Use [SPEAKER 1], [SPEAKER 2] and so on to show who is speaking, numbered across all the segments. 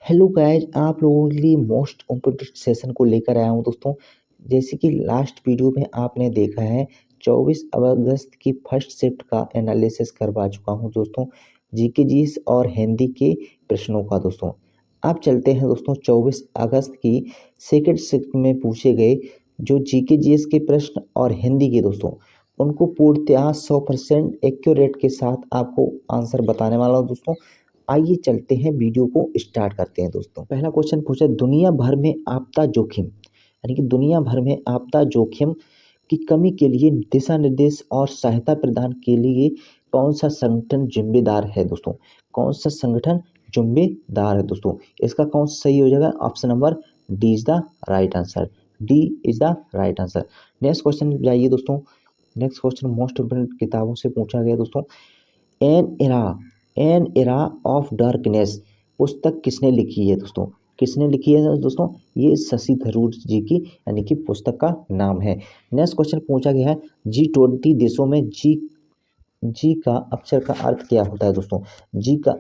[SPEAKER 1] Hello guys, आप लोगों के लिए मोस्ट इम्पोर्टेंट सेशन को लेकर आया हूँ दोस्तों। जैसे कि लास्ट वीडियो में आपने देखा है 24 अगस्त की फर्स्ट शिफ्ट का एनालिसिस करवा चुका हूँ दोस्तों, जीके जीएस और हिंदी के प्रश्नों का दोस्तों। अब चलते हैं दोस्तों 24 अगस्त की सेकंड शिफ्ट में पूछे गए जो जीके जीएस के प्रश्न और हिंदी के दोस्तों, उनको पूर्णतः 100% एक्यूरेट के साथ आपको आंसर बताने वाला हूँ दोस्तों। आइए चलते हैं, वीडियो को स्टार्ट करते हैं दोस्तों। पहला क्वेश्चन पूछा, दुनिया भर में आपदा जोखिम यानी कि दुनिया भर में आपदा जोखिम की कमी के लिए दिशा निर्देश और सहायता प्रदान के लिए कौन सा संगठन जिम्मेदार है दोस्तों? कौन सा संगठन जिम्मेदार है दोस्तों? इसका कौन सा सही हो जाएगा? Option number D is the right answer. D is the right answer. Next question जाइए दोस्तों। नेक्स्ट क्वेश्चन मोस्ट इंपोर्टेंट किताबों से पूछा गया दोस्तों। एन एरा ऑफ डार्कनेस पुस्तक किसने लिखी है दोस्तों? किसने लिखी है दोस्तों? ये शशि थरूर जी की यानी कि पुस्तक का नाम है। नेक्स्ट क्वेश्चन पूछा गया है, G20 देशों में जी का अक्षर का अर्थ क्या होता है दोस्तों? जी का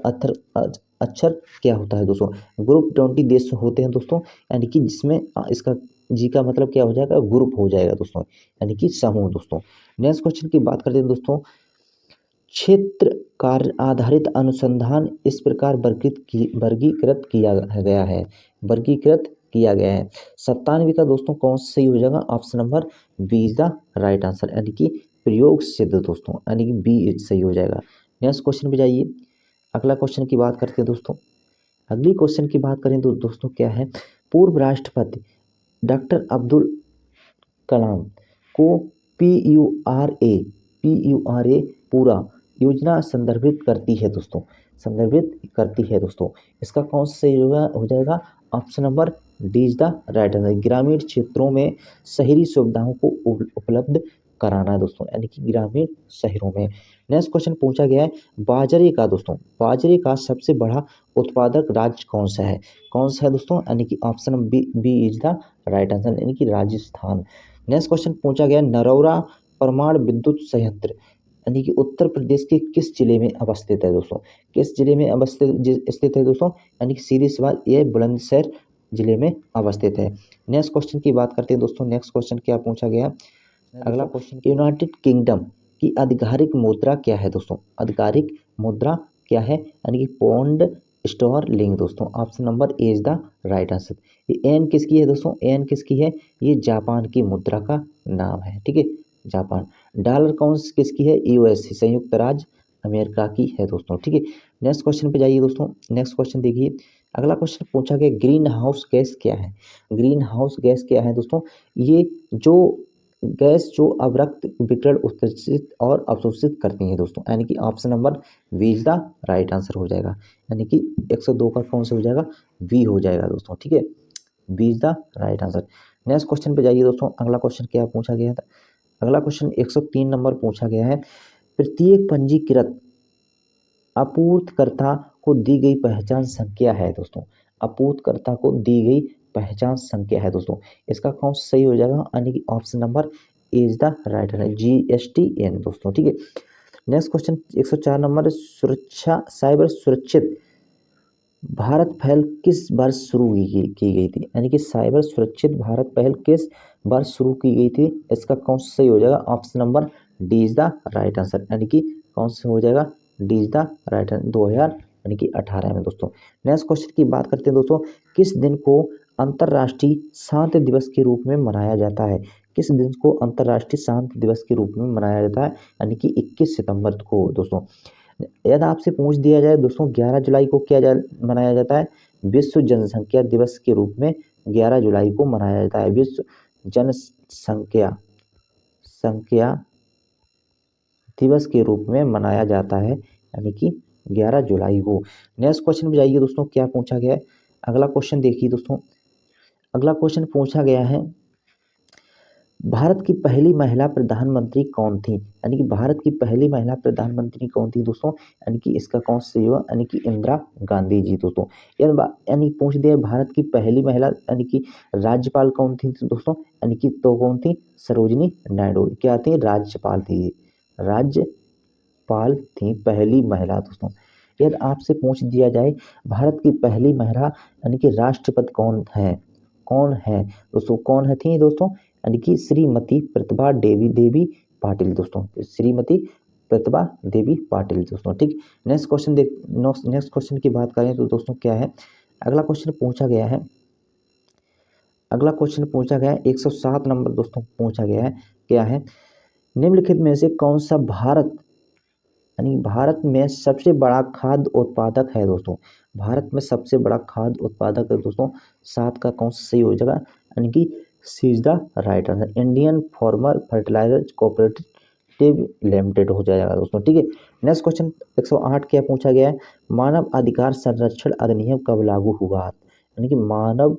[SPEAKER 1] अक्षर क्या होता है दोस्तों? ग्रुप 20 देश होते हैं दोस्तों, यानी कि जिसमें इसका जी का मतलब क्या हो जाएगा? ग्रुप हो जाएगा दोस्तों, यानी कि समूह दोस्तों। नेक्स्ट क्वेश्चन की बात करते हैं दोस्तों। क्षेत्र कार्य आधारित अनुसंधान इस प्रकार वर्गीकृत किया गया है। वर्गीकृत किया गया है। 97 का दोस्तों कौन सा सही हो जाएगा? Option number B is the right answer, यानी कि प्रयोग सिद्ध दोस्तों, यानी कि बी सही हो जाएगा। नेक्स्ट क्वेश्चन पे जाइए। अगला क्वेश्चन की बात करते हैं दोस्तों। अगली क्वेश्चन की बात करें तो दोस्तों क्या है, पूर्व राष्ट्रपति डॉक्टर अब्दुल कलाम को पी यू आर ए पूरा योजना संदर्भित करती है दोस्तों, संदर्भित करती है दोस्तों। इसका कौन सा सही हो जाएगा? Option number D is the right answer. ग्रामीण क्षेत्रों में शहरी सुविधाओं को उपलब्ध कराना है दोस्तों, यानी कि ग्रामीण शहरों में। नेक्स्ट क्वेश्चन पूछा गया है, बाजरे का दोस्तों, बाजरे का सबसे बड़ा उत्पादक राज्य कौन सा है? कौन सा है दोस्तों? यानी कि option B is the right answer, यानी कि राजस्थान। नेक्स्ट क्वेश्चन पूछा गया, नरौरा परमाणु विद्युत संयंत्र यानी कि उत्तर प्रदेश के किस जिले में अवस्थित है दोस्तों? किस जिले में स्थित है दोस्तों? यानी कि सीधी सवाल, ये बुलंदशहर जिले में अवस्थित है। नेक्स्ट क्वेश्चन की बात करते हैं दोस्तों। नेक्स्ट क्वेश्चन क्या पूछा गया? अगला क्वेश्चन, यूनाइटेड किंगडम की आधिकारिक मुद्रा क्या है दोस्तों? आधिकारिक मुद्रा क्या है? यानी कि पौंड स्टर्लिंग दोस्तों। Option number A is the right answer. ये एन किसकी है दोस्तों? एन किसकी है? ये जापान की मुद्रा का नाम है, ठीक है, जापान। डॉलर कौन किसकी है? यूएस, संयुक्त राज्य अमेरिका की है दोस्तों, ठीक है। नेक्स्ट क्वेश्चन पे जाइए दोस्तों। नेक्स्ट क्वेश्चन देखिए। अगला क्वेश्चन पूछा गया, ग्रीन हाउस गैस क्या है? ग्रीन हाउस गैस क्या है दोस्तों? ये जो गैस जो अवरक्त विकिरण उत्सर्जित और अवशोषित करती है दोस्तों, यानी कि option number B is the right answer हो जाएगा, यानी कि 102 का कौन सा हो जाएगा? वी हो जाएगा दोस्तों, ठीक है, B is the right answer. Next question पे जाइए दोस्तों। अगला क्वेश्चन क्या पूछा गया था? अगला क्वेश्चन 103 नंबर पूछा गया है, प्रत्येक पंजीकृत आपूर्तिकर्ता को दी गई पहचान संख्या है दोस्तों। आपूर्तिकर्ता को दी गई पहचान संख्या है दोस्तों। इसका कौन सा सही हो जाएगा? यानी कि option number is the right है, GSTN दोस्तों, ठीक है। नेक्स्ट क्वेश्चन 104 नंबर, सुरक्षा साइबर सुरक्षित भारत पहल किस वर्ष शुरू की गई थी? यानी कि साइबर सुरक्षित भारत पहल किस वर्ष शुरू की गई थी? इसका कौन सा सही हो जाएगा? Option number D is the right answer, यानी कि कौन सा हो जाएगा? D is the right answer, 2000 यानी कि 18 में दोस्तों। नेक्स्ट क्वेश्चन की बात करते हैं दोस्तों, किस दिन को अंतर्राष्ट्रीय शांति दिवस के रूप में मनाया जाता है? किस दिन को अंतर्राष्ट्रीय शांति दिवस के रूप में मनाया जाता है? यानी कि 21 सितंबर को दोस्तों। यदि आपसे पूछ दिया जाए दोस्तों 11 जुलाई को मनाया जाता है? विश्व जनसंख्या दिवस के रूप में 11 जुलाई को मनाया जाता है। विश्व जनसंख्या संख्या दिवस के रूप में मनाया जाता है, यानी कि 11 जुलाई को। नेक्स्ट क्वेश्चन पे जाइए दोस्तों, क्या पूछा गया है? अगला क्वेश्चन देखिए दोस्तों। अगला क्वेश्चन पूछा गया है, भारत की पहली महिला प्रधानमंत्री कौन थी? यानी कि भारत की पहली महिला प्रधानमंत्री कौन थी दोस्तों? यानी कि इसका कौन सा हुआ? यानी कि इंदिरा गांधी जी दोस्तों। यानी पूछ दिया भारत की पहली महिला यानी कि राज्यपाल कौन थी दोस्तों? यानी कि तो कौन थी? सरोजिनी नायडू क्या थी? राज्यपाल थी, राज्यपाल थी, पहली महिला दोस्तों। यदि आपसे पूछ दिया जाए भारत की पहली महिला यानी कि राष्ट्रपति कौन है दोस्तों, कौन है थी दोस्तों, यानी कि श्रीमती प्रतिभा देवी पाटिल दोस्तों, श्रीमती प्रतिभा देवी पाटिल दोस्तों। ठीक, नेक्स्ट क्वेश्चन की बात करें तो दोस्तों क्या है, अगला क्वेश्चन पूछा गया है 107 नंबर दोस्तों पूछा गया है, क्या है, निम्नलिखित में से कौन सा भारत में सबसे बड़ा खाद्य उत्पादक है दोस्तों, भारत में सबसे बड़ा खाद्य उत्पादक है दोस्तों, 7 का कौन सा सही हो जाएगा, यानी कि C is the right answer, Indian farmer fertiliser cooperative limited हो जाएगा दोस्तों। ठीक है, नेक्स्ट क्वेश्चन 108 क्या पूछा गया है, मानव अधिकार संरक्षण अधिनियम कब लागू हुआ, यानी कि मानव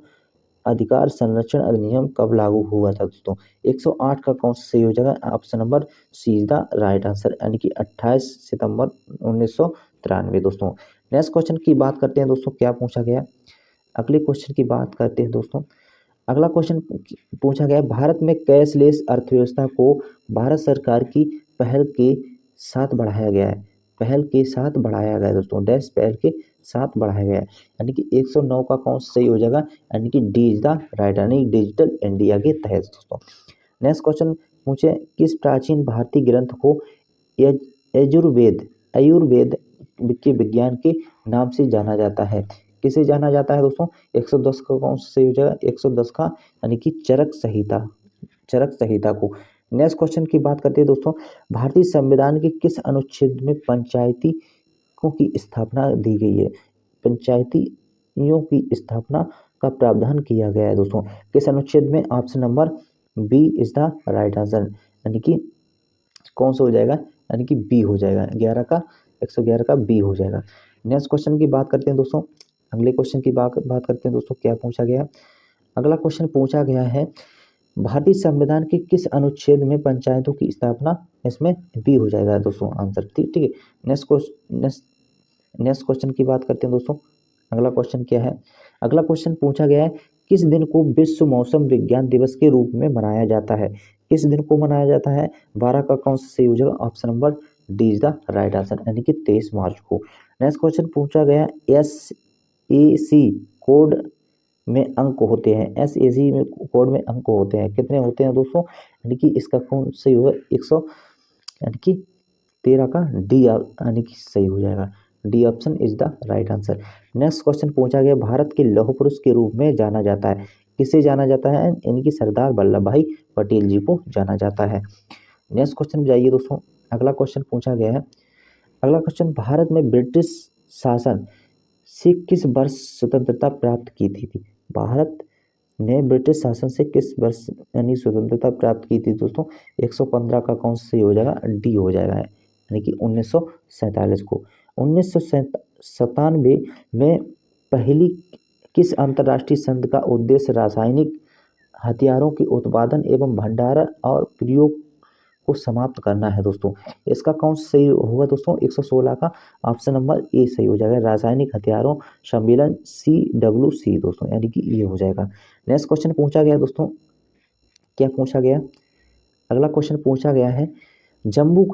[SPEAKER 1] अधिकार संरक्षण अधिनियम कब लागू हुआ था दोस्तों, 108 का कौन सा सही हो जाएगा, option number C is the right answer, यानी कि 28 सितंबर 1993 दोस्तों। नेक्स्ट क्वेश्चन की बात करते हैं दोस्तों, क्या पूछा गया, अगले क्वेश्चन की बात करते हैं दोस्तों, अगला क्वेश्चन पूछा गया, भारत में कैशलेस अर्थव्यवस्था को भारत सरकार की पहल के साथ बढ़ाया गया है, पहल के साथ बढ़ाया गया है दोस्तों, डैश पहल के साथ बढ़ाया गया है, यानी कि 109 का कौन सा सही हो जाएगा, यानी कि डी इज द राइट, यानी डिजिटल इंडिया के तहत दोस्तों। नेक्स्ट क्वेश्चन पूछे, किस प्राचीन भारतीय ग्रंथ को आयुर्वेद के विज्ञान के नाम से जाना जाता है, किसे जाना जाता है दोस्तों, 110 का कौन सा सही हो जाएगा, 110 का, यानी कि चरक संहिता को। नेक्स्ट क्वेश्चन की बात करते हैं दोस्तों, भारतीय संविधान के किस अनुच्छेद में पंचायती की स्थापना दी गई है, पंचायतियों की स्थापना का प्रावधान किया गया है दोस्तों, किस अनुच्छेद में, option number B is the right answer, यानी कि कौन सा हो जाएगा, यानी कि बी हो जाएगा, 111 का बी हो जाएगा। नेक्स्ट क्वेश्चन की बात करते हैं दोस्तों, अगले क्वेश्चन की बात करते हैं दोस्तों, क्या पूछा गया, अगला क्वेश्चन पूछा गया है, भारतीय संविधान के किस अनुच्छेद में पंचायतों की स्थापना, इसमें बी हो जाएगा दोस्तों आंसर। ठीक ठीक है, नेक्स्ट क्वेश्चन की बात करते हैं दोस्तों, अगला क्वेश्चन क्या है, अगला क्वेश्चन पूछा गया है, किस दिन को विश्व मौसम विज्ञान दिवस के रूप में मनाया जाता है, किस दिन को मनाया जाता है, 12 का कौन सा सही हो जाएगा, option number D is the right answer, यानी कि 23 मार्च को। नेक्स्ट क्वेश्चन पूछा गया, SAC कोड में अंक होते हैं, SAC में कोड में अंक होते हैं, कितने होते हैं दोस्तों, यानी कि इसका कौन सही होगा, 100, यानी कि 13 का डी, यानी कि सही हो जाएगा, D option is the right answer. Next question पूछा गया, भारत के लौह पुरुष के रूप में जाना जाता है, किसे जाना जाता है, यानी कि सरदार वल्लभ भाई पटेल जी को जाना जाता है। नेक्स्ट क्वेश्चन जाइए दोस्तों, अगला क्वेश्चन पूछा गया है, अगला क्वेश्चन, भारत में ब्रिटिश शासन से किस वर्ष स्वतंत्रता प्राप्त की थी, भारत ने ब्रिटिश शासन से किस वर्ष यानी स्वतंत्रता प्राप्त की थी दोस्तों, 115 का कौन सा सही हो जाएगा, डी हो जाएगा, यानी कि 1947 को। 1997 में पहली किस अंतर्राष्ट्रीय संधि का उद्देश्य रासायनिक हथियारों के उत्पादन एवं भंडारण और प्रयोग को समाप्त करना है दोस्तों, इसका कौन सा सही होगा दोस्तों, 116 का ऑप्शन नंबर ए सही हो जाएगा, रासायनिक हथियारों सम्मेलन CWC दोस्तों, यानी कि ये हो जाएगा। नेक्स्ट क्वेश्चन पूछा गया दोस्तों, क्या पूछा गया, अगला क्वेश्चन पूछा गया है, जम्मू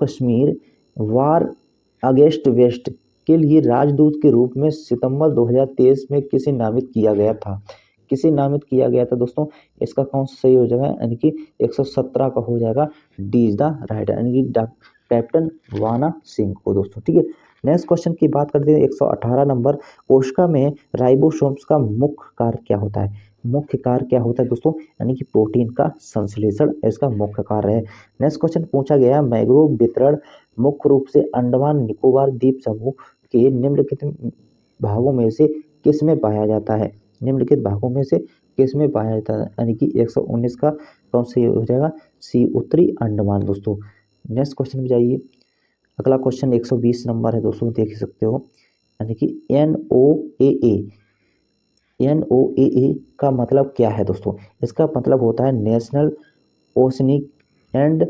[SPEAKER 1] कश्मीर वार अगेंस्ट वेस्ट के लिए राजदूत के रूप में सितंबर 2023 में किसे नामित किया गया था, किसे नामित किया गया था दोस्तों, इसका कौन सा सही हो जाएगा, यानी कि 117 का हो जाएगा, डी इज द राइट, यानी कि कैप्टन वाना सिंह को दोस्तों। ठीक है, नेक्स्ट क्वेश्चन की बात करते हैं, 118 नंबर, कोशिका में राइबोसोम्स का मुख्य कार्य क्या होता है, मुख्य कार्य क्या होता है दोस्तों, यानी कि प्रोटीन का संश्लेषण इसका मुख्य कार्य है। नेक्स्ट क्वेश्चन पूछा गया, मैंग्रोव वितरण मुख्य रूप से अंडमान निकोबार द्वीप समूह के निम्नलिखित भागों में से किस में पाया जाता है, निम्नलिखित भागों में से किस में पाया जाता है, यानी कि 119 का कौन सा हो जाएगा, सी उत्तरी अंडमान दोस्तों। नेक्स्ट क्वेश्चन में जाइए, अगला क्वेश्चन 120 नंबर है दोस्तों, देख सकते हो, यानी कि NOAA का मतलब क्या है दोस्तों, इसका मतलब होता है नेशनल ओशनिक एंड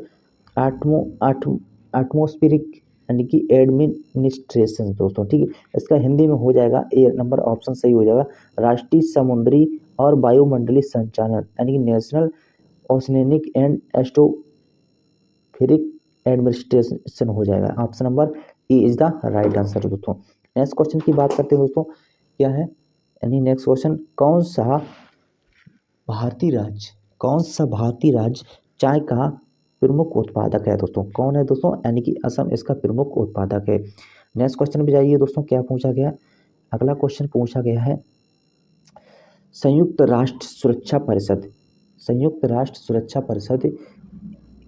[SPEAKER 1] एटमोस्फेरिक, यानी कि एडमिनिस्ट्रेशन दोस्तों। ठीक है, इसका हिंदी में हो जाएगा, ए नंबर ऑप्शन सही हो जाएगा, राष्ट्रीय समुद्री और वायुमंडलीय संचालन, यानी कि नेशनल ओशनिक एंड एस्ट्रोफेरिक एडमिनिस्ट्रेशन हो जाएगा, option number A is the right answer दोस्तों। नेक्स्ट क्वेश्चन की बात करते हैं दोस्तों, क्या है यानी नेक्स्ट क्वेश्चन, कौन सा भारतीय राज्य चाय का प्रमुख उत्पादक है दोस्तों? कौन है दोस्तों? यानी कि असम इसका प्रमुख उत्पादक है। नेक्स्ट क्वेश्चन पे जाइए दोस्तों, क्या पूछा गया? अगला क्वेश्चन पूछा गया है, संयुक्त राष्ट्र सुरक्षा परिषद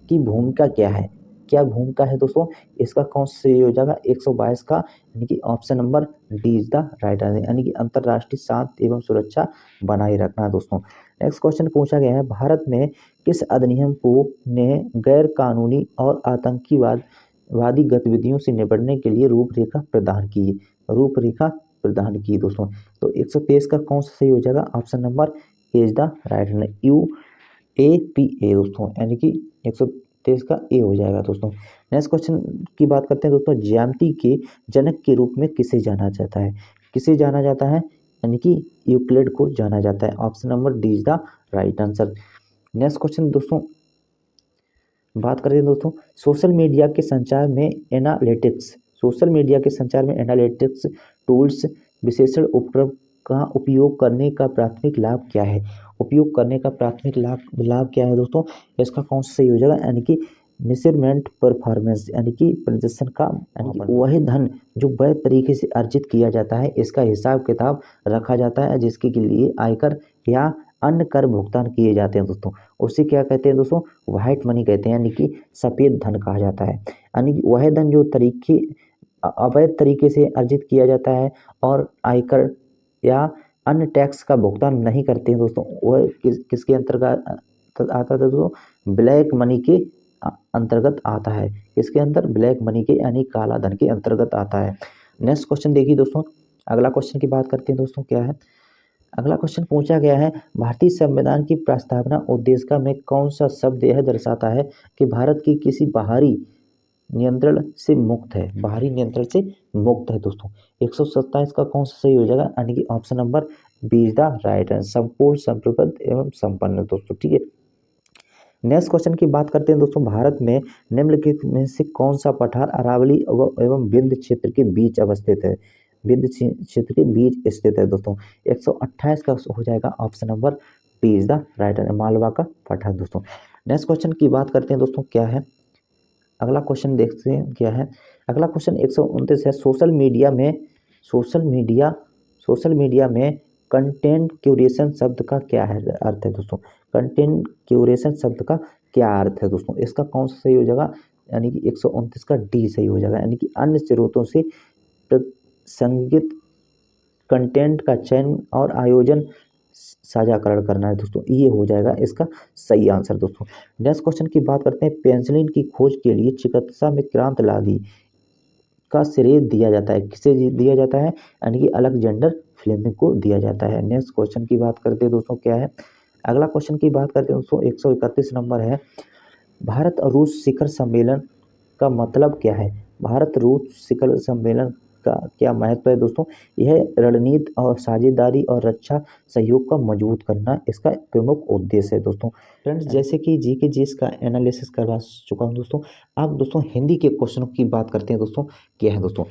[SPEAKER 1] की भूमिका क्या है? क्या भूमिका है दोस्तों? इसका कौन सा सही हो जाएगा? 122 का, यानी कि option number D is the right answer, यानी कि अंतरराष्ट्रीय शांति एवं सुरक्षा बनाए रखना दोस्तों। नेक्स्ट क्वेश्चन पूछा गया है, भारत में किस अधिनियम को ने गैर कानूनी और आतंकवादी गतिविधियों से निपटने के लिए रूपरेखा प्रदान की दोस्तों? तो 123 का कौन सा सही हो जाएगा? Option number A is the right answer, UAPA दोस्तों, यानी कि 123 का ए हो जाएगा दोस्तों। नेक्स्ट क्वेश्चन की बात करते हैं दोस्तों, ज्यामिति के जनक के रूप में किसे जाना जाता है? यानी कि यूक्लिड को जाना जाता है। Option number D is the right answer. Next question दोस्तों बात करते हैं दोस्तों, सोशल मीडिया के संचार में एनालिटिक्स टूल्स विशेषण उपकरण का उपयोग करने का प्राथमिक लाभ क्या है? लाभ क्या है दोस्तों? इसका कौन सा सही हो जाएगा? यानी कि मेजरमेंट परफॉर्मेंस, यानी कि प्रदर्शन का, यानी कि वह धन जो वैध तरीके से अर्जित किया जाता है, इसका हिसाब किताब रखा जाता है, जिसके लिए आयकर या अन्य कर भुगतान किए जाते हैं दोस्तों, उसे क्या कहते हैं दोस्तों? व्हाइट मनी कहते हैं, यानी कि सफेद धन कहा जाता है। यानी कि वह धन जो अवैध तरीके से अर्जित किया जाता है और आयकर या अन्य टैक्स का भुगतान नहीं करते हैं दोस्तों, वह किसके अंतर्गत आता है दोस्तों? ब्लैक मनी के अंतर्गत आता है। इसके अंदर ब्लैक मनी के यानी काला धन के अंतर्गत आता है। नेक्स्ट क्वेश्चन देखिए दोस्तों, अगला क्वेश्चन की बात करते हैं दोस्तों, क्या है? अगला क्वेश्चन पूछा गया है, भारतीय संविधान की प्रस्तावना उद्देशिका में कौन सा शब्द यह दर्शाता है कि भारत की किसी बाहरी नियंत्रण से मुक्त है दोस्तों? 127 का कौन सा सही हो जाएगा? यानी कि option number B is the right answer, संपूर्ण संप्रभुत्व एवं संपन्न दोस्तों, ठीक है। नेक्स्ट क्वेश्चन की बात करते हैं दोस्तों, भारत में निम्नलिखित में से कौन सा पठार अरावली एवं विंध्य क्षेत्र के बीच स्थित है दोस्तों? 128 का हो जाएगा option number B is the right answer, Malwa का पठार दोस्तों। नेक्स्ट क्वेश्चन की बात करते हैं दोस्तों, क्या है? अगला क्वेश्चन देखते हैं क्या है? अगला क्वेश्चन 129 है, सोशल मीडिया में कंटेंट क्यूरेशन शब्द का क्या है अर्थ है दोस्तों? कंटेंट क्यूरेशन शब्द का क्या अर्थ है दोस्तों? इसका कौन सा सही हो जाएगा? यानी कि 129 का डी सही हो जाएगा, यानी कि अन्य स्रोतों से प्रसंगित कंटेंट का चयन और आयोजन साझाकरण करना है दोस्तों, ये हो जाएगा इसका सही आंसर दोस्तों। नेक्स्ट क्वेश्चन की बात करते हैं, पेंसिलिन की खोज के लिए चिकित्सा में क्रांति का श्रेय दिया जाता है, किसे दिया जाता है? यानी कि अलेक्जेंडर फ्लेमिंग को दिया जाता है। नेक्स्ट क्वेश्चन की बात करते हैं दोस्तों, क्या है? अगला क्वेश्चन की बात करते हैं दोस्तों, 131 नंबर है, भारत और रूस शिखर सम्मेलन का मतलब क्या है? भारत रूस शिखर सम्मेलन का क्या महत्व है दोस्तों? यह रणनीति और साझेदारी और रक्षा सहयोग का मजबूत करना इसका प्रमुख उद्देश्य है दोस्तों। फ्रेंड्स, जैसे कि GK का एनालिसिस करवा चुका हूँ दोस्तों, अब दोस्तों हिंदी के क्वेश्चनों की बात करते हैं दोस्तों, क्या है दोस्तों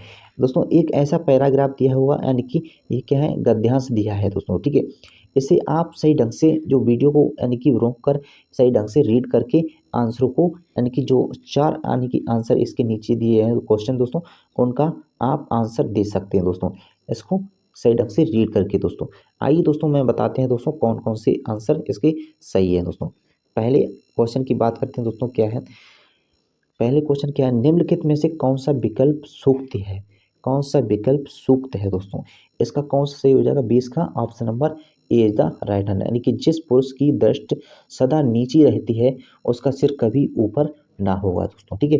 [SPEAKER 1] एक ऐसा पैराग्राफ दिया हुआ, यानी कि ये क्या है? गद्यांश दिया है दोस्तों, ठीक है। इसे आप सही ढंग से जो वीडियो को यानी कि रोक कर सही ढंग से रीड करके आंसरों को, यानी कि जो 4 यानी कि आंसर इसके नीचे दिए हैं क्वेश्चन दोस्तों, उनका आप आंसर दे सकते हैं दोस्तों, इसको सही ढंग से रीड करके दोस्तों। आइए दोस्तों मैं बताते हैं दोस्तों कौन कौन से आंसर इसके सही है दोस्तों। पहले क्वेश्चन की बात करते हैं दोस्तों, क्या है? पहले क्वेश्चन क्या है, निम्नलिखित में से कौन सा विकल्प सूक्त है दोस्तों? इसका कौन सा सही हो जाएगा? 20 का option number A is the right answer, यानी कि जिस पुरुष की दृष्टि सदा नीची रहती है उसका सिर कभी ऊपर ना होगा दोस्तों, ठीक है।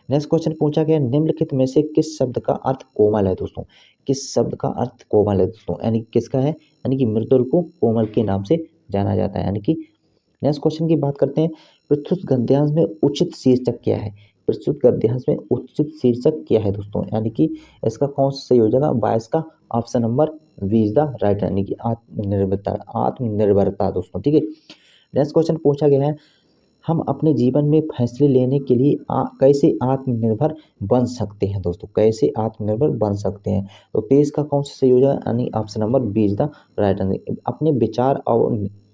[SPEAKER 1] नेक्स्ट क्वेश्चन पूछा गया, निम्नलिखित में से किस शब्द का अर्थ कोमल है दोस्तों? किस शब्द का अर्थ कोमल है दोस्तों? यानी किसका है? यानी कि मृदुल को कोमल के नाम से जाना जाता है, यानी कि। नेक्स्ट क्वेश्चन की बात करते हैं, प्रस्तुत गद्यांश में उचित शीर्षक क्या है? प्रस्तुत गद्यांश में उचित शीर्षक क्या है दोस्तों? यानी कि इसका कौन सा सही हो जाएगा? 22 का option number B is the right, यानी कि आत्मनिर्भरता दोस्तों, ठीक है। नेक्स्ट क्वेश्चन पूछा गया है, हम अपने जीवन में फैसले लेने के लिए कैसे आत्मनिर्भर बन सकते हैं दोस्तों, कैसे आत्मनिर्भर बन सकते हैं। तो पेज का कौन सा सही हो जाएगा, यानी option number B is the right answer. अपने विचार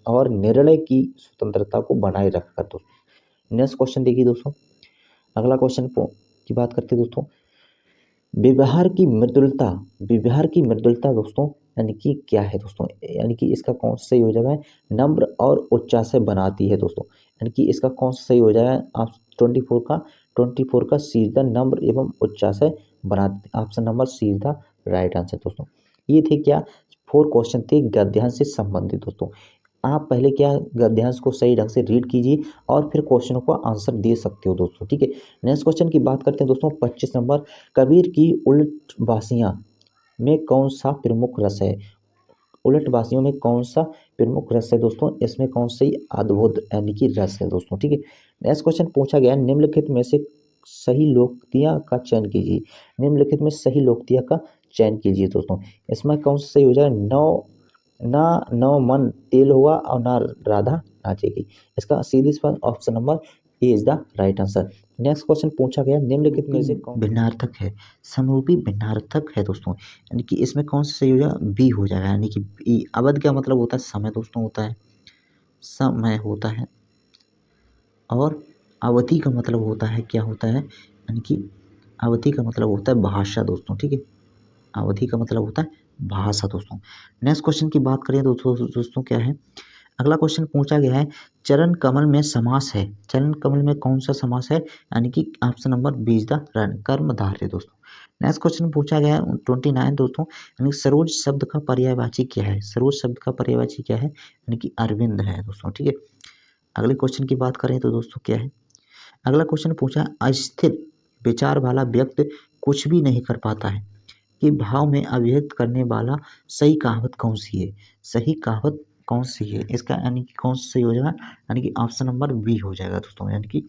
[SPEAKER 1] और निर्णय की स्वतंत्रता को बनाए रखकर दोस्तों। नेक्स्ट क्वेश्चन देखिए दोस्तों, अगला क्वेश्चन की बात करते हैं दोस्तों। व्यवहार की मृदुलता दोस्तों यानी कि क्या है दोस्तों, यानी कि इसका कौन सा सही हो जाएगा, नम्र और उच्चासय बनाती है दोस्तों। यानी कि इसका कौन सा सही हो जाएगा, आप 24 का सीधा नम्र एवं उच्चासय बनाती, option number C is the right answer दोस्तों। ये थे क्या 4 क्वेश्चन थे गद्यांश से संबंधित दोस्तों। आप पहले क्या गद्यांश को सही ढंग से रीड कीजिए और फिर क्वेश्चनों का आंसर दे सकते हो दोस्तों, ठीक है। नेक्स्ट क्वेश्चन की बात करते हैं दोस्तों 25 नंबर, कबीर की उलटवासियाँ में कौन सा प्रमुख रस है। उलटवासियों में कौन सा प्रमुख रस है दोस्तों, इसमें कौन सी अद्भुत यानी कि रस है दोस्तों, ठीक है। नेक्स्ट क्वेश्चन पूछा गया निम्नलिखित में से सही लोकोक्तियाँ का चयन कीजिए। निम्नलिखित में सही लोकोक्तियाँ का चयन कीजिए दोस्तों। इसमें कौन सा सही हो जाएगा, ना नौ मन तेल होगा और ना राधा नाचेगी। इसका सीधी सा option number A is the right answer. Next question पूछा गया निम्नलिखित में से कौन भिन्नार्थक है, समरूपी भिन्नार्थक है दोस्तों। यानी कि इसमें कौन सा सही हो जाएगा, बी हो जाएगा। यानी कि बी। अवध क्या मतलब होता है, समय दोस्तों होता है, समय होता है। और अवधि का मतलब होता है, क्या होता है, यानी कि अवधि का मतलब होता है भाषा दोस्तों, ठीक है। अवधि का मतलब होता है भाषा दोस्तों। नेक्स्ट क्वेश्चन की बात करें दोस्तों क्या है, अगला क्वेश्चन पूछा गया है चरण कमल में समास है। चरण कमल में कौन सा समास है, यानी कि option number B is the कर्मधारय दोस्तों। नेक्स्ट क्वेश्चन पूछा गया है 29 दोस्तों, यानी सरोज शब्द का पर्यायवाची क्या है। सरोज शब्द का पर्यायवाची क्या है, यानी कि अरविंद है दोस्तों, ठीक है। अगले क्वेश्चन की बात करें तो दोस्तों क्या है, अगला क्वेश्चन पूछा अस्थिर विचार वाला व्यक्ति कुछ भी नहीं कर पाता है कि भाव में अभिव्यक्त करने वाला सही कहावत कौन सी है। सही कहावत कौन सी है, इसका यानी कि कौन सा सही हो जाएगा, यानी कि ऑप्शन नंबर बी हो जाएगा दोस्तों। यानी कि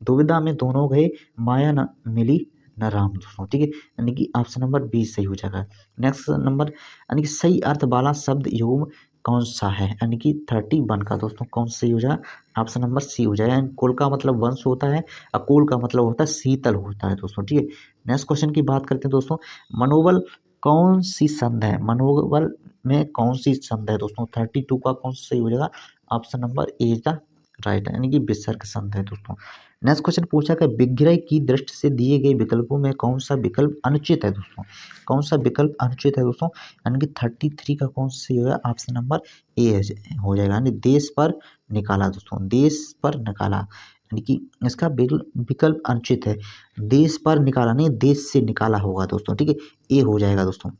[SPEAKER 1] दुविधा में दोनों गए, माया न मिली न राम दोस्तों, ठीक है। यानी कि ऑप्शन नंबर बी सही हो जाएगा। नेक्स्ट नंबर, यानी कि सही अर्थ वाला शब्द योग कौन सा है, यानी कि 31 का दोस्तों कौन सा सही हो जाएगा, ऑप्शन नंबर सी हो जाएगा। कुल का मतलब वंश होता है, अकुल का मतलब होता है शीतल होता है दोस्तों, ठीक है। नेक्स्ट क्वेश्चन की बात करते हैं दोस्तों, मनोबल कौन सी संध है, मनोबल में कौन सी संध है दोस्तों, 32 का कौन सा सही हो जाएगा, option number A is the right, यानी कि विसर्ग संध है दोस्तों। नेक्स्ट क्वेश्चन पूछा कि विग्रह की दृष्टि से दिए गए विकल्पों में कौन सा विकल्प अनुचित है दोस्तों। कौन सा विकल्प अनुचित है दोस्तों, यानी कि 33 का कौन सा सही होगा, ऑप्शन नंबर ए हो जाएगा। यानी देश पर निकाला दोस्तों, देश पर निकाला, यानी कि इसका विकल्प अनुचित है। देश पर निकाला नहीं, देश से निकाला होगा दोस्तों, ठीक है, ए हो जाएगा दोस्तों।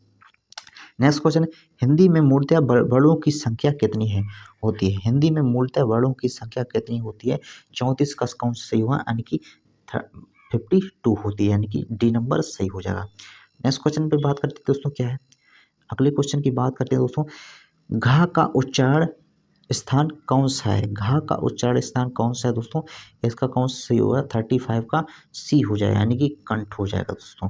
[SPEAKER 1] नेक्स्ट क्वेश्चन, हिंदी में मूलतः वर्णों की संख्या कितनी है होती है। हिंदी में मूलतः वर्णों की संख्या कितनी होती है, 34 का कौन सा सही हुआ, यानी कि 52 होती है, यानी कि डी नंबर सही हो जाएगा। नेक्स्ट क्वेश्चन पे बात करते हैं दोस्तों क्या है, अगले क्वेश्चन की बात करते हैं दोस्तों, घा का उच्चारण स्थान कौन सा है। घा का उच्चारण स्थान कौन सा है दोस्तों, इसका कौन सा सही होगा, 35 का सी हो जाएगा, यानी कि कंठ हो जाएगा दोस्तों।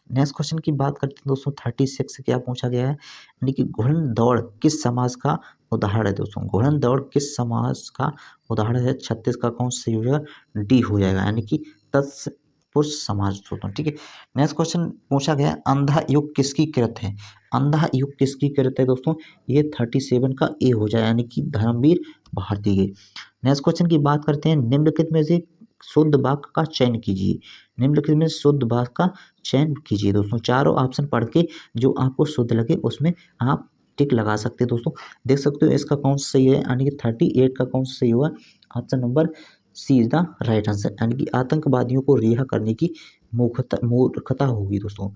[SPEAKER 1] नेक्स्ट क्वेश्चन की बात करते हैं दोस्तों 36 से क्या पूछा गया है, यानी कि घुड़न दौड़ किस समाज का उदाहरण है दोस्तों। घुड़न दौड़ किस समाज का उदाहरण है, 36 का कौन सही हो जाएगा, डी हो जाएगा, यानी कि तत्पुरुष समाज दोस्तों, ठीक है। नेक्स्ट क्वेश्चन पूछा गया अंधा युग किसकी कृत है। अंधा युग किसकी कृत है दोस्तों, ये 37 का ए हो जाएगा, यानी कि धर्मवीर भारती के। नेक्स्ट क्वेश्चन की बात करते हैं निम्नलिखित में से शुद्ध वाक्य का चयन कीजिए। निम्नलिखित में शुद्ध वाक्य का चयन कीजिए दोस्तों। चारों ऑप्शन पढ़ के जो आपको शुद्ध लगे उसमें आप टिक लगा सकते हैं दोस्तों। देख सकते हो इसका कौन सा सही है, यानी कि 38 का कौन सा सही हुआ, option number C is the right answer, यानी कि आतंकवादियों को रिहा करने की मूर्खता होगी दोस्तों,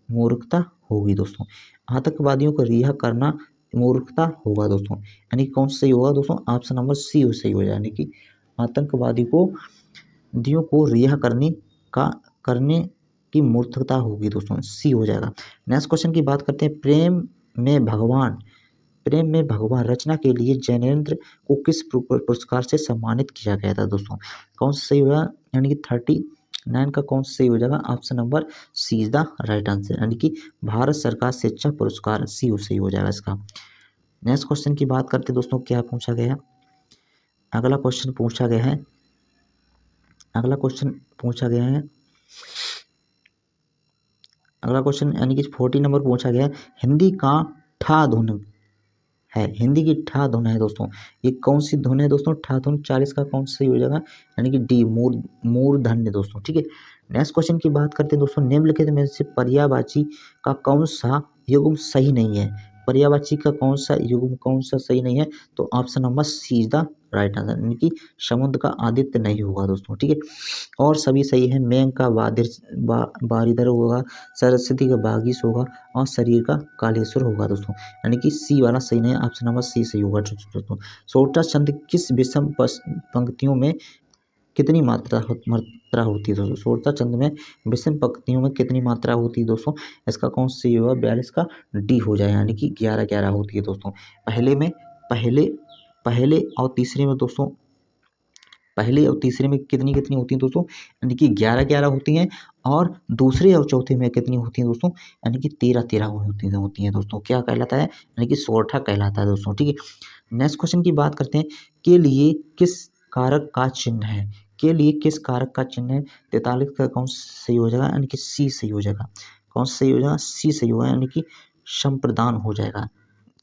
[SPEAKER 1] मूर्खता होगी दोस्तों। आतंकवादियों को रिहा करना मूर्खता होगा दोस्तों, यानी कौन सा सही होगा दोस्तों, ऑप्शन नंबर सी सही हो जाए, यानी कि आतंकवादी को दियों को रिहा करने की मूर्खता होगी दोस्तों, सी हो जाएगा। नेक्स्ट क्वेश्चन की बात करते हैं प्रेम में भगवान रचना के लिए जैनेंद्र को किस पुरस्कार से सम्मानित किया गया था दोस्तों। कौन सा सही होगा, यानी कि 39 का कौन सा सही हो जाएगा, option number C is the right answer, यानी कि भारत सरकार शिक्षा पुरस्कार सी सही हो जाएगा इसका। नेक्स्ट क्वेश्चन की बात करते हैं दोस्तों क्या पूछा गया, अगला क्वेश्चन पूछा गया है अगला क्वेश्चन पूछा गया है, अगला क्वेश्चन यानी कि 40 नंबर पूछा गया है, हिंदी का ठा धुन है, हिंदी की ठा धुन है दोस्तों, ये कौन सी धुन है दोस्तों? ठा धुन 40 का कौन सा सही हो जाएगा? यानी कि डी, मूर्धन्य दोस्तों, ठीक है। नेक्स्ट क्वेश्चन की बात करते हैं दोस्तों, निम्नलिखित में से पर्यायवाची का कौन सा युग्म सही नहीं है? पर्यायवाची का कौन सा युग्म कौन सा सही नहीं है? तो option number C is the right answer, यानी कि समुद्र का आदित्य नहीं होगा दोस्तों, ठीक है। और सभी सही है, मेघ का बारिदर होगा, सरस्वती का बागीश होगा और शरीर का कालेश्वर होगा दोस्तों, यानी कि सी वाला सही नहीं है, ऑप्शन नंबर सी सही होगा दोस्तों। सोटा छंद किस विषम पंक्तियों में कितनी मात्रा होती है दोस्तों? सोटा छंद में विषम पंक्तियों में कितनी मात्रा होती है दोस्तों? इसका कौन सा सही होगा? 42 का डी हो जाएगा, यानी कि 11 होती है दोस्तों। पहले और तीसरे में दोस्तों, पहले और तीसरे में कितनी कितनी होती हैं दोस्तों? यानी कि 11 होती हैं, और दूसरे और चौथे में कितनी होती हैं दोस्तों? यानी कि 13 होती हैं दोस्तों। क्या कहलाता है? यानी कि सोरठा कहलाता है दोस्तों, ठीक है। नेक्स्ट क्वेश्चन की बात करते हैं, के लिए किस कारक का चिन्ह है? के लिए किस कारक का चिन्ह है? 43 का कौन सही हो जाएगा? यानी कि सी सही हो जाएगा। कौन सा सही हो जाएगा? सी सही होगा, यानी कि संप्रदान हो जाएगा,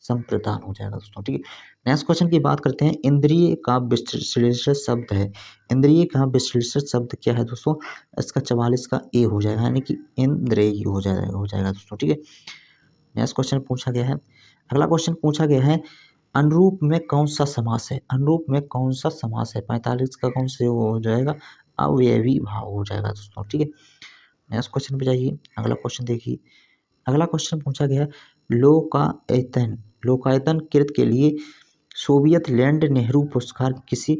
[SPEAKER 1] संप्रदान हो जाएगा दोस्तों, ठीक है। नेक्स्ट क्वेश्चन की बात करते हैं, इंद्रिय का विश्लेषण शब्द है, इंद्रिय का विश्लेषण शब्द क्या है दोस्तों? इसका 44 का ए हो जाएगा, यानी कि इंद्रिय हो जाएगा दोस्तों, ठीक है। नेक्स्ट क्वेश्चन पूछा गया है, अगला क्वेश्चन पूछा गया है, अनुरूप में कौन सा समास है? अनुरूप में कौन सा समास है? 45 का कौन सा हो जाएगा? अवयवी भाव हो जाएगा दोस्तों, ठीक है। नेक्स्ट क्वेश्चन पे जाइए, अगला क्वेश्चन देखिए, अगला क्वेश्चन पूछा गया है, लोकायतन कृत के लिए सोवियत लैंड नेहरू पुरस्कार किसे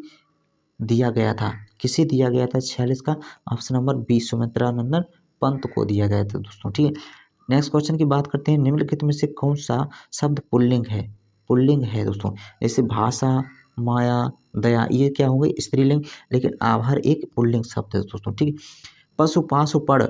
[SPEAKER 1] दिया गया था? किसे दिया गया था? 46 का ऑप्शन नंबर बी, सुमित्रा नंदन पंत को दिया गया था दोस्तों, ठीक है। नेक्स्ट क्वेश्चन की बात करते हैं, निम्नलिखित में से कौन सा शब्द पुल्लिंग है? पुल्लिंग है दोस्तों, जैसे भाषा, माया, दया, ये क्या होंगे? स्त्रीलिंग, लेकिन आभार एक पुल्लिंग शब्द है दोस्तों, ठीक है। पशु, पाशु, पढ़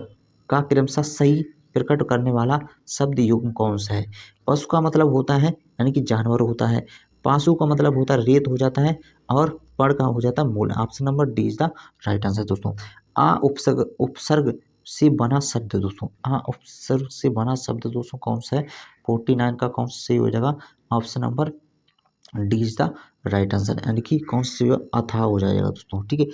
[SPEAKER 1] का क्रमशः सही प्रकट करने वाला शब्द युग्म कौन सा है? पशु का मतलब होता है यानी कि जानवर होता है, पाशु का मतलब होता है रेत हो जाता है, और पढ़ का हो जाता है मूल। Option number D is the right answer दोस्तों। आ उपसर्ग से बना शब्द दोस्तों, आ उपसर्ग से बना शब्द दोस्तों कौन सा है? 49 का कौन सा सही हो जाएगा? Option number D is the right answer, यानी कि कौन सा अथा हो जाएगा दोस्तों, ठीक है।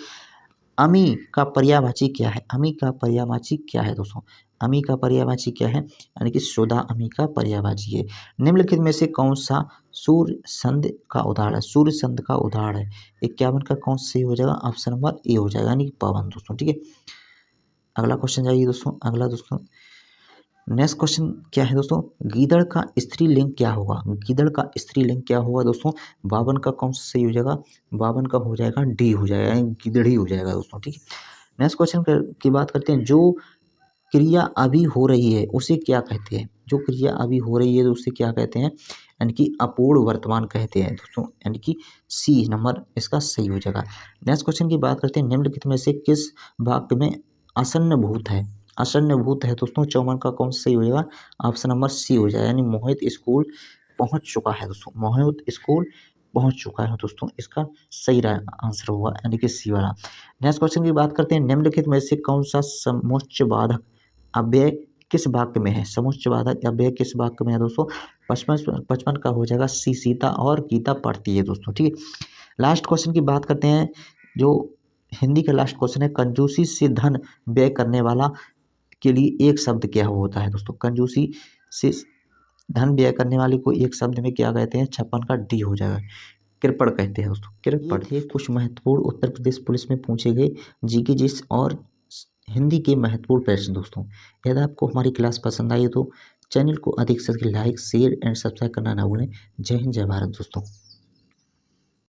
[SPEAKER 1] अमी का पर्यायवाची क्या है? अमी का पर्यायवाची क्या है दोस्तों? अमी का पर्यायवाची क्या है? यानी कि सुधा अमी का पर्यायवाची है। निम्नलिखित में से कौन सा सूर्य संध का उदाहरण है? सूर्य संध का उदाहरण है 51 का कौन सा सही हो जाएगा? ऑप्शन नंबर ए हो जाएगा, यानी कि पवन दोस्तों, ठीक है। अगला क्वेश्चन जाइए दोस्तों, अगला दोस्तों, नेक्स्ट क्वेश्चन क्या है दोस्तों? गीदड़ का स्त्रीलिंग क्या होगा? गीदड़ का स्त्रीलिंग क्या होगा दोस्तों? 52 का कौन सा सही हो जाएगा? 52 का हो जाएगा डी हो जाएगा, यानी गिदड़ी हो जाएगा दोस्तों, ठीक है। नेक्स्ट क्वेश्चन की बात करते हैं, जो क्रिया अभी हो रही है उसे क्या कहते हैं? जो क्रिया अभी हो रही है तो उसे क्या कहते हैं? यानी कि अपूर्ण वर्तमान कहते हैं दोस्तों, यानी कि सी नंबर इसका सही हो जाएगा। नेक्स्ट क्वेश्चन की बात करते हैं, निम्नलिखित में से किस वाक्य में आसन्न भूत है? आसन्न भूत है दोस्तों, 54 का कौन सा सही हो जाएगा? ऑप्शन नंबर सी हो जाएगा, यानी मोहित स्कूल पहुंच चुका है दोस्तों, मोहित स्कूल पहुंच चुका है दोस्तों, इसका सही आंसर होगा, यानी कि सी वाला। नेक्स्ट क्वेश्चन की बात करते हैं, निम्नलिखित में से कौन सा समुच्चयवादक अव्यय किस वाक्य में है? समुच्चयवादक अव्यय किस वाक्य में है दोस्तों? 55 का हो जाएगा सी, सीता और गीता पढ़ती है दोस्तों, ठीक है। लास्ट क्वेश्चन की बात करते हैं, जो हिंदी का लास्ट क्वेश्चन है, कंजूसी से धन व्यय करने वाला के लिए एक शब्द क्या होता है दोस्तों? कंजूसी से धन व्यय करने वाले को एक शब्द में क्या कहते हैं? 56 का डी हो जाएगा, कृपण कहते हैं दोस्तों, कृपण। थे कुछ महत्वपूर्ण उत्तर प्रदेश पुलिस में पूछे गए जीके जिस और हिंदी के महत्वपूर्ण प्रश्न दोस्तों। यदि आपको हमारी क्लास पसंद आई तो चैनल को अधिक से अधिक लाइक, शेयर एंड सब्सक्राइब करना ना भूलें। जय हिंद, जय भारत दोस्तों।